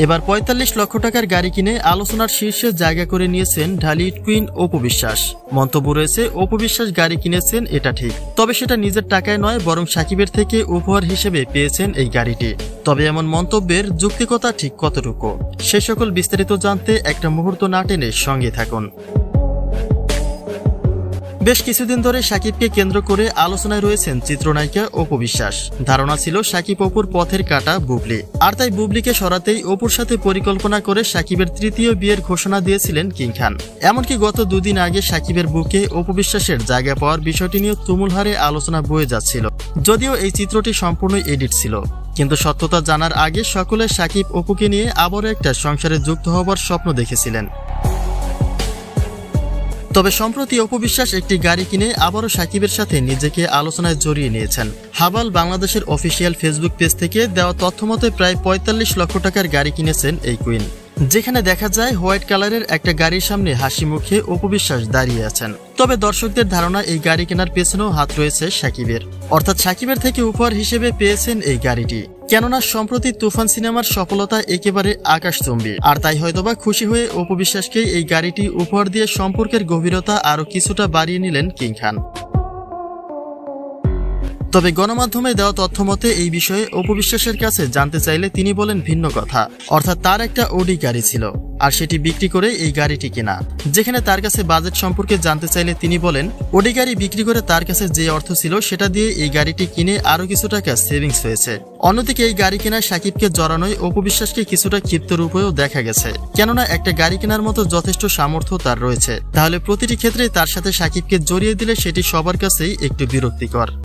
এবার ৪৫ লক্ষ টাকার গাড়ি কিনে আলোচনার শীর্ষে জায়গা করে নিয়েছেন ঢালিউড কুইন অপু বিশ্বাস। মন্তব্য রয়েছে, অপু বিশ্বাস গাড়ি কিনেছেন এটা ঠিক, তবে সেটা নিজের টাকায় নয়, বরং সাকিবের থেকে উপহার হিসেবে পেয়েছেন এই গাড়িটি। তবে এমন মন্তব্যের যৌক্তিকতা ঠিক কতটুকু, সে সকল বিস্তারিত জানতে একটা মুহূর্ত না টেনে সঙ্গে থাকুন। বেশ কিছুদিন ধরে সাকিবকে কেন্দ্র করে আলোচনায় রয়েছেন চিত্রনায়িকা অপু বিশ্বাস। ধারণা ছিল সাকিব অপুর পথের কাঁটা বুবলি, আর তাই বুবলিকে সরাতেই অপুর সাথে পরিকল্পনা করে সাকিবের তৃতীয় বিয়ের ঘোষণা দিয়েছিলেন কিং খান। এমনকি গত দুদিন আগে সাকিবের বুকে অপু বিশ্বাসের জায়গা পাওয়ার বিষয়টি নিয়ে তুমুল হারে আলোচনা বয়ে যাচ্ছিল। যদিও এই চিত্রটি সম্পূর্ণ এডিট ছিল, কিন্তু সত্যতা জানার আগে সকলে সাকিব অপুকে নিয়ে আবারও একটা সংসারে যুক্ত হবার স্বপ্ন দেখেছিলেন। তবে সম্প্রতি অপু বিশ্বাস একটি গাড়ি কিনে আবারও সাকিবের সাথে নিজেকে আলোচনায় জড়িয়ে নিয়েছেন। হাবাল বাংলাদেশের অফিসিয়াল ফেসবুক পেজ থেকে দেওয়া তথ্যমতে প্রায় ৪৫ লক্ষ টাকার গাড়ি কিনেছেন এই কুইন, যেখানে দেখা যায় হোয়াইট কালারের একটা গাড়ির সামনে হাসি মুখে অপু বিশ্বাস দাঁড়িয়ে আছেন। তবে দর্শকদের ধারণা এই গাড়ি কেনার পেছনেও হাত রয়েছে সাকিবের, অর্থাৎ সাকিবের থেকে উপহার হিসেবে পেয়েছেন এই গাড়িটি। কেননা সম্প্রতি তুফান সিনেমার সফলতা একেবারে আকাশচুম্বী, আর তাই হয়তোবা খুশি হয়ে অপু বিশ্বাসকে এই গাড়িটি উপহার দিয়ে সম্পর্কের গভীরতা আরও কিছুটা বাড়িয়ে নিলেন কিং খান। তবে গণমাধ্যমে দেওয়া তথ্য মতে এই বিষয়ে অপু বিশ্বাসের কাছে জানতে চাইলে তিনি বলেন ভিন্ন কথা, অর্থাৎ তার একটা ওডি গাড়ি ছিল আর সেটি বিক্রি করে এই গাড়িটি কেনা। যেখানে তার কাছে বাজেট সম্পর্কে জানতে চাইলে তিনি বলেন, ওডি গাড়ি বিক্রি করে তার কাছে যে অর্থ ছিল সেটা দিয়ে এই গাড়িটি কিনে আরো কিছু টাকা সেভিংস হয়েছে। অন্যদিকে এই গাড়ি কেনায় সাকিবকে জড়ানোয় অপু বিশ্বাসকে কিছুটা ক্ষিপ্ত রূপেও দেখা গেছে, কেননা একটা গাড়ি কেনার মতো যথেষ্ট সামর্থ্য তার রয়েছে, তাহলে প্রতিটি ক্ষেত্রে তার সাথে সাকিবকে জড়িয়ে দিলে সেটি সবার কাছেই একটু বিরক্তিকর।